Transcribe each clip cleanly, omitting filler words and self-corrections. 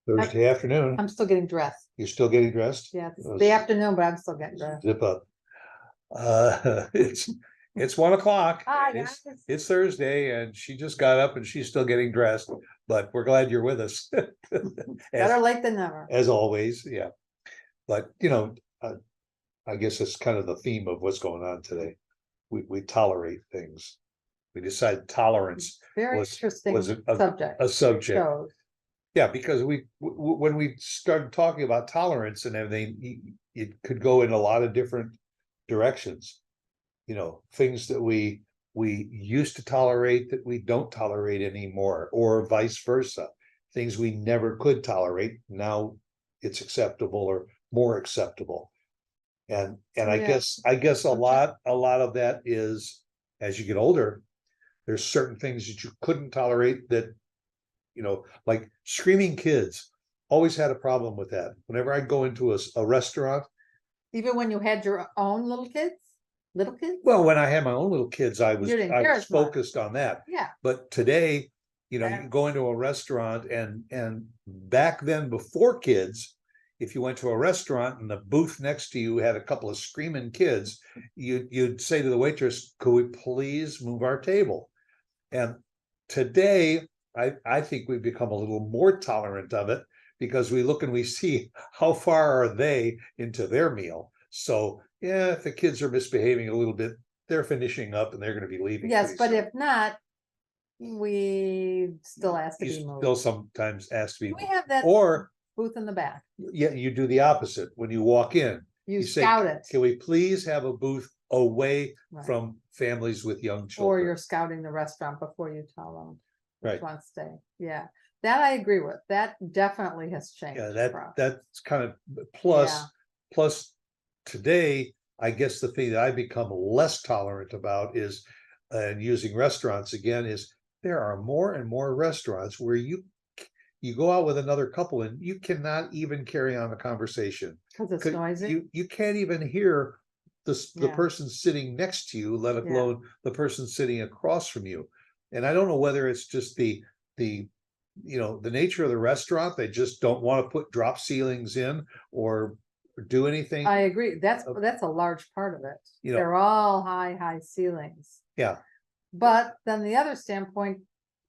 Thursday afternoon. I'm still getting dressed. You're still getting dressed? Yeah, it's the afternoon, but I'm still getting dressed. Zip up. It's 1 o'clock. Hi, It's, guys. it's Thursday and she just got up and she's still getting dressed, but we're glad you're with us. Better late than never. As always, yeah. But, I guess it's kind of the theme of what's going on today. We tolerate things. We decide tolerance Very was interesting a subject. subject. Shows. Yeah, because when we started talking about tolerance and everything, it could go in a lot of different directions. Things that we used to tolerate that we don't tolerate anymore, or vice versa. Things we never could tolerate, now it's acceptable or more acceptable. And I Yeah. guess a lot of that is, as you get older, there's certain things that you couldn't tolerate that, like screaming kids. Always had a problem with that. Whenever I go into a restaurant. Even when you had your own little kids? Well, when I had my own little kids, I was much. focused on that. Yeah. But today, you can go into a restaurant and back then, before kids, if you went to a restaurant and the booth next to you had a couple of screaming kids, you'd say to the waitress, "Could we please move our table?" And today, I think we've become a little more tolerant of it, because we look and we see how far are they into their meal. So yeah, if the kids are misbehaving a little bit, they're finishing up and they're going to be leaving. Yes, but soon. if not, we still ask to You be moved. still sometimes ask to be We moved. have that Or booth in the back. yeah, you do the opposite. When you walk in, You say, scout it, "Can we please have a booth away Right. from families with young or children?" you're scouting the restaurant before you tell them which Right. one to stay. Yeah, that I agree with. That definitely has changed. Yeah, for us. that's kind of plus Yeah. plus today, I guess the thing that I've become less tolerant about is, and using restaurants again, is there are more and more restaurants where you go out with another couple and you cannot even carry on a conversation. Because it's noisy. You can't even hear the Yeah. person sitting next to you, let Yeah. alone the person sitting across from you. And I don't know whether it's just the nature of the restaurant. They just don't want to put drop ceilings in or do anything. I agree. That's a large part of it. They're all high ceilings. Yeah. But then the other standpoint,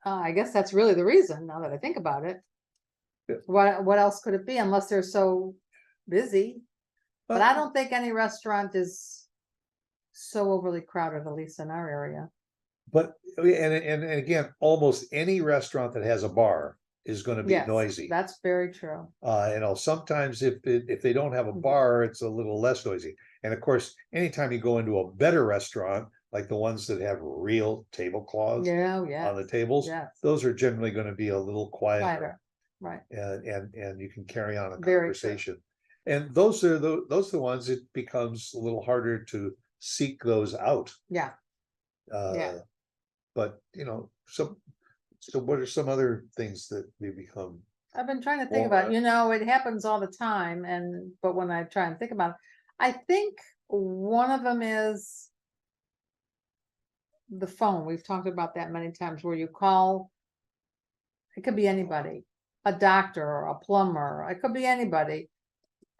I guess that's really the reason, now that I think about it. Yeah. What else could it be, unless they're so busy? But I don't think any restaurant is so overly crowded, at least in our area. But and again, almost any restaurant that has a bar is going to be Yes, noisy. That's very true. Sometimes if they don't have a bar, it's a little less noisy. And of course, anytime you go into a better restaurant, like the ones that have real tablecloths on the tables, yes. those are generally going to be a little quieter. Right. And you can carry on a Very conversation. And those are the ones it becomes a little harder to seek those out. Yeah. But so what are some other things that we become? I've been trying to think about, it happens all the time, but when I try and think about it, I think one of them is the phone. We've talked about that many times, where you call, it could be anybody, a doctor or a plumber, it could be anybody,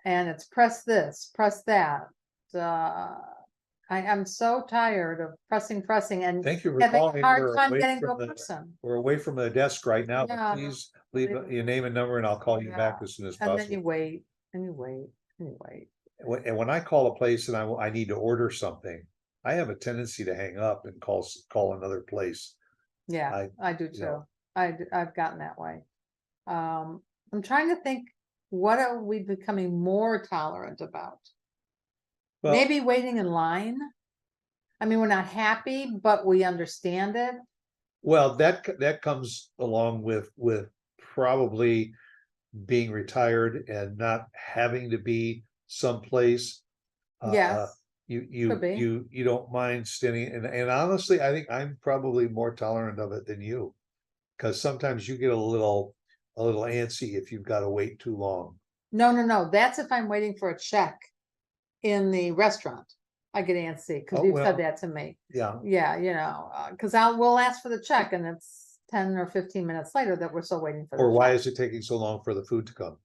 and it's press this, press that. I am so tired of pressing, and Thank you for having calling. a hard time getting to a person. We're away from the desk right now, but Yeah. please leave your name and number and I'll call you back as soon as And then possible. you wait, and you wait, and you wait. And when I call a place and I need to order something, I have a tendency to hang up and call another place. Yeah, I do too. I've gotten that way. I'm trying to think, what are we becoming more tolerant about? Well, Maybe waiting in line. I mean, we're not happy, but we understand it. well, that comes along with probably being retired and not having to be someplace. Yes. You don't mind standing, and honestly, I think I'm probably more tolerant of it than you, because sometimes you get a little antsy if you've got to wait too long. No. That's if I'm waiting for a check in the restaurant. I get antsy because you've said that to me. Yeah. Yeah, because we'll ask for the check and it's 10 or 15 minutes later that we're still waiting for. Or the why check. is it taking so long for the food to come?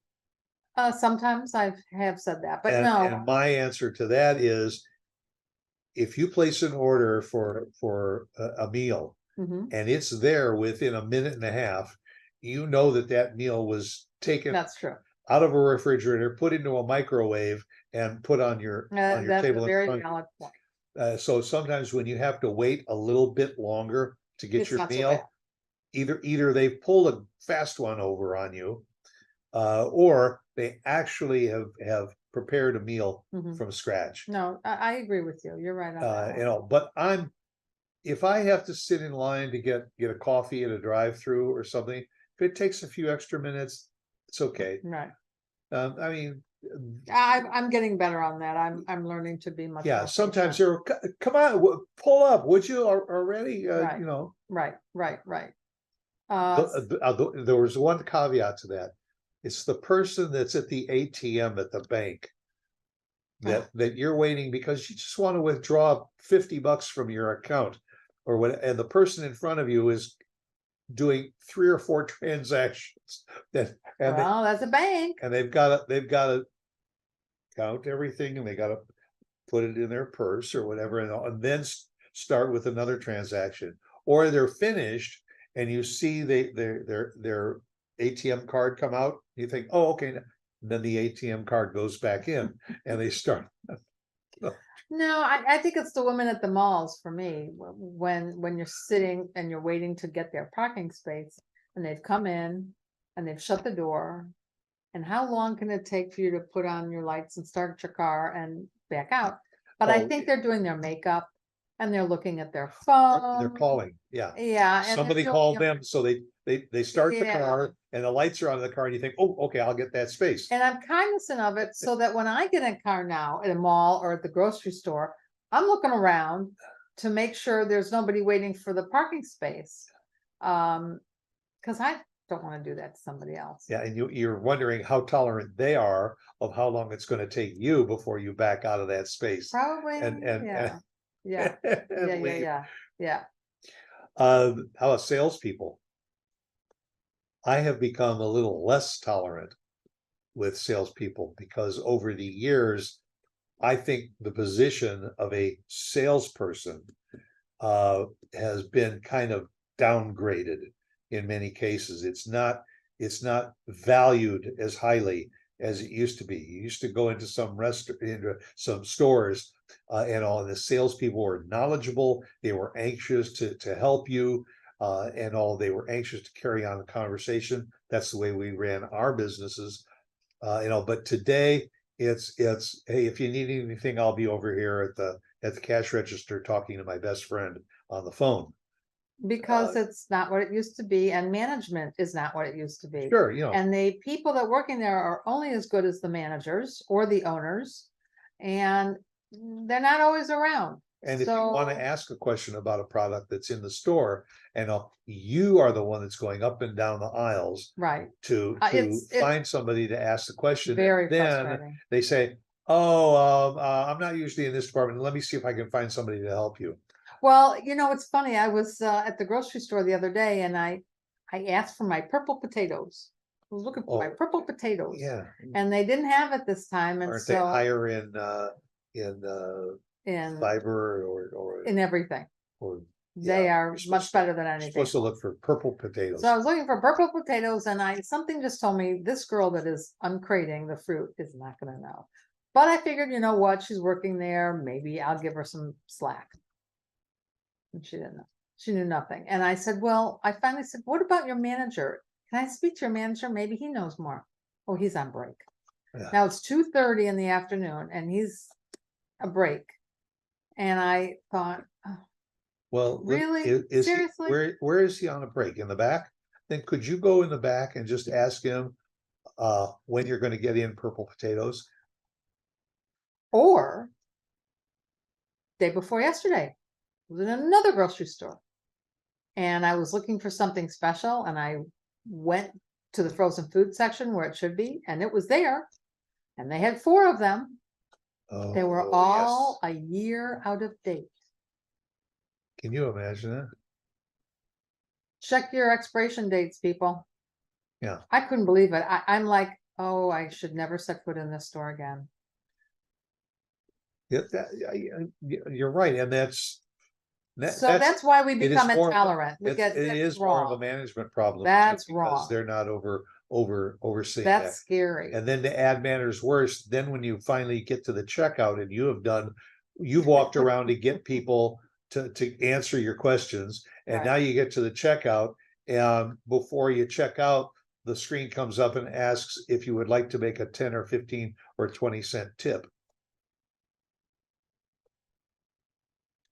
Sometimes I have said that, but And no, my answer to that is, if you place an order for a meal mhm, and it's there within a minute and a half, you know that that meal was taken that's true. out of a refrigerator, put into a microwave, and put on your That's a table in very front. valid point. So sometimes when you have to wait a little bit longer to get It's your not so bad. meal, either they've pulled a fast one over on you, or they actually have prepared a meal Mhm. from scratch. No, I agree with you. You're right on that You one. know, but if I have to sit in line to get a coffee at a drive-through or something, if it takes a few extra minutes, it's okay. Right. I mean, I'm getting better on that. I'm learning to be much yeah, more sometimes patient. come on, pull up, would you already, Right. you know. Right. There was one caveat to that. It's the person that's at the ATM at the bank that you're waiting because you just want to withdraw $50 from your account or what, and the person in front of you is doing 3 or 4 transactions that, Well, that's a bank. and they've got to count everything, and they got to put it in their purse or whatever, and then start with another transaction, or they're finished and you see their ATM card come out, you think, oh, okay, then the ATM card goes back in and they start. No, I think it's the women at the malls for me, when you're sitting and you're waiting to get their parking space and they've come in and they've shut the door. And how long can it take for you to put on your lights and start your car and back out? But I Oh, think they're doing their makeup and they're looking at their they're phone. calling, yeah. Yeah, and they're Somebody doing called a- them, so they start the Yeah. car and the lights are on the car and you think, oh, okay, I'll get that space. And I'm cognizant of it so that when I get in a car now at a mall or at the grocery store, I'm looking around to make sure there's nobody waiting for the parking space. Because I don't want to do that to somebody else. Yeah, and you're wondering how tolerant they are of how long it's gonna take you before you back out of that space. Probably, And yeah, yeah, and leave. yeah. How about salespeople? I have become a little less tolerant with salespeople because over the years, I think the position of a salesperson has been kind of downgraded in many cases. It's not valued as highly as it used to be. You used to go into into some stores, and all the salespeople were knowledgeable. They were anxious to help you, and all. They were anxious to carry on a conversation. That's the way we ran our businesses, But today it's hey, if you need anything, I'll be over here at the cash register talking to my best friend on the phone. Because it's not what it used to be, and management is not what it used to be. Sure, And the people that working there are only as good as the managers or the owners, and they're not always around. and if you want to ask a question about a product that's in the store, and you are the one that's going up and down the aisles Right, to it's find somebody to ask the question, very then frustrating. they say, oh, I'm not usually in this department. Let me see if I can find somebody to help you. Well, it's funny. I was at the grocery store the other day and I asked for my purple potatoes. I was looking for my Oh, purple potatoes. Yeah, And they didn't have it this time. And aren't they so higher in in fiber or in everything. or They yeah, are much better than you're anything supposed to else. look for purple potatoes. So I was looking for purple potatoes and something just told me this girl that is uncrating the fruit is not gonna know. But I figured, you know what, she's working there, maybe I'll give her some slack. And she didn't know. She knew nothing. And I said, well, I finally said, what about your manager? Can I speak to your manager? Maybe he knows more. Oh, he's on break. Yeah. Now it's 2:30 in the afternoon and he's a break. And I thought, oh, Well, really? is he, Seriously? where is he on a break? In the back? Then could you go in the back and just ask him when you're going to get in purple potatoes? Or day before yesterday, I was in another grocery store and I was looking for something special and I went to the frozen food section where it should be and it was there and they had 4 of them. They were Oh, all yes. a year out of date. Can you imagine that? Check your expiration dates, people. Yeah. I couldn't believe it. I'm like, oh, I should never set foot in this store again. Yeah, you're right, and So that's why we it is become more of a- intolerant. We it get, it that's is more of a wrong. management problem too, That's because wrong. they're not overseeing That's that. scary. And then to add matters worse, then when you finally get to the checkout and you've walked around to get people to answer your questions, and now Right. you get to the checkout, and before you check out, the screen comes up and asks if you would like to make a 10 or 15 or 20 cent tip.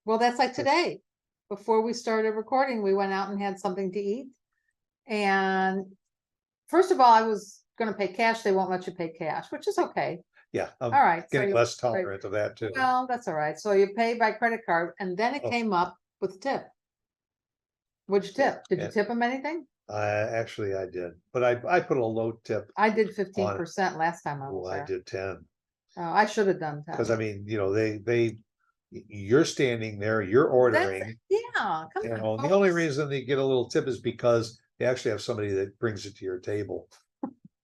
Well, that's like today. Before we started recording, we went out and had something to eat. And first of all, I was gonna pay cash. They won't let you pay cash, which is okay. Yeah, I'm All right. So getting you, less tolerant of that too. well, that's all right. So you pay by credit card, and then it Oh. came up with tip. What'd you tip? Did you Yeah. tip them anything? Actually, I did, but I put a low tip. I did 15% last time I Oh, was I there. did 10. Oh, I should have done Because I 10. mean, you're standing there, you're ordering, Yeah, come you on. know, and the only folks. reason they get a little tip is because they actually have somebody that brings it to your table.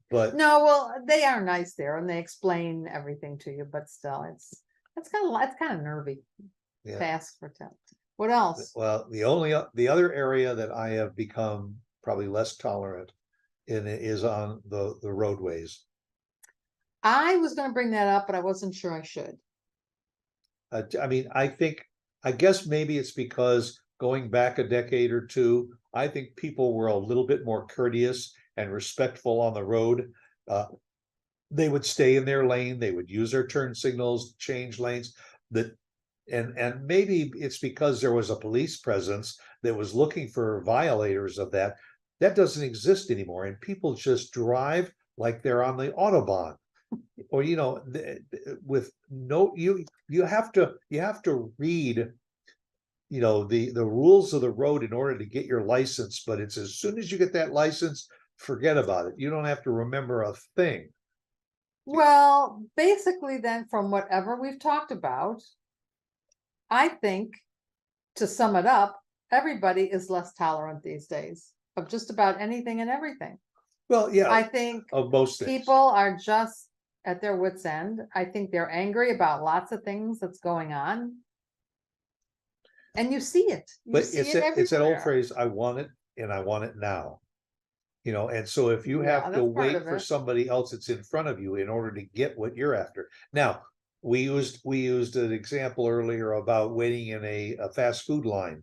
But No, well, they are nice there and they explain everything to you, but still, it's kind of nervy to yeah, ask for tip. What else? well, the other area that I have become probably less tolerant in is on the roadways. I was gonna bring that up, but I wasn't sure I should. I mean, I guess maybe it's because going back a decade or two, I think people were a little bit more courteous and respectful on the road. They would stay in their lane, they would use their turn signals, change lanes, that, and maybe it's because there was a police presence that was looking for violators of that. That doesn't exist anymore, and people just drive like they're on the Autobahn. Or with no, you have to read, the rules of the road in order to get your license, but it's as soon as you get that license, forget about it. You don't have to remember a thing. Well, basically then from whatever we've talked about, I think to sum it up, everybody is less tolerant these days of just about anything and everything. Well, I yeah, think of most things. people are just at their wits' end. I think they're angry about lots of things that's going on. And you see it. You But see it's it it's that old everywhere. phrase, I want it and I want it now. And so if you Yeah, have to that's part wait of for it. somebody else that's in front of you in order to get what you're after. Now, we used an example earlier about waiting in a fast food line.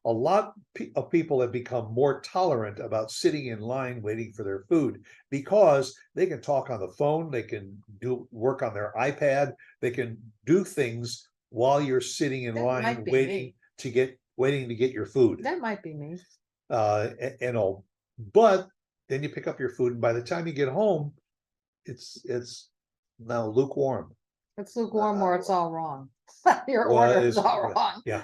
A lot of people have become more tolerant about sitting in line waiting for their food because they can talk on the phone, they can do work on their iPad, they can do things while you're sitting in That line might be waiting me. to get your food. That might be me. And all, but then you pick up your food, and by the time you get home, it's now lukewarm. It's lukewarm or it's all wrong. Your Well, order is all wrong. yeah,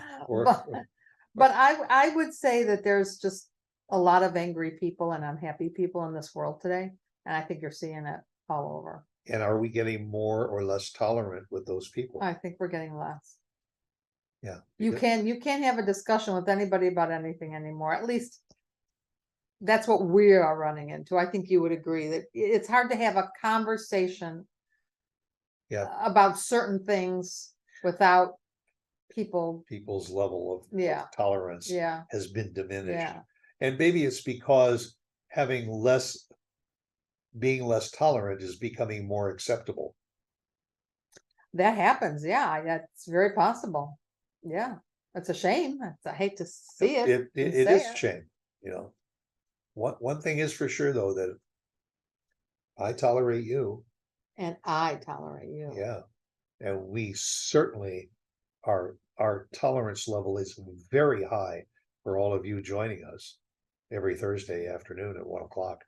But I would say that there's just a lot of angry people and unhappy people in this world today. And I think you're seeing it all over. and are we getting more or less tolerant with those people? I think we're getting less. Yeah. You can't have a discussion with anybody about anything anymore. At least that's what we are running into. I think you would agree that it's hard to have a conversation Yeah, about certain things without people's level of Yeah. tolerance yeah, has been diminished. yeah. And maybe it's because being less tolerant is becoming more acceptable. That happens, yeah, that's very possible. Yeah, it's a shame. I hate to see it. It and say is a shame, One thing is for sure, though, that I tolerate you. And I tolerate you. Yeah. And we certainly, our tolerance level is very high for all of you joining us every Thursday afternoon at 1 o'clock.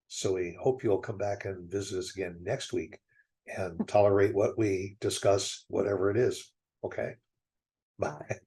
So we hope you'll come back and visit us again next week and tolerate what we discuss, whatever it is. Okay. Bye.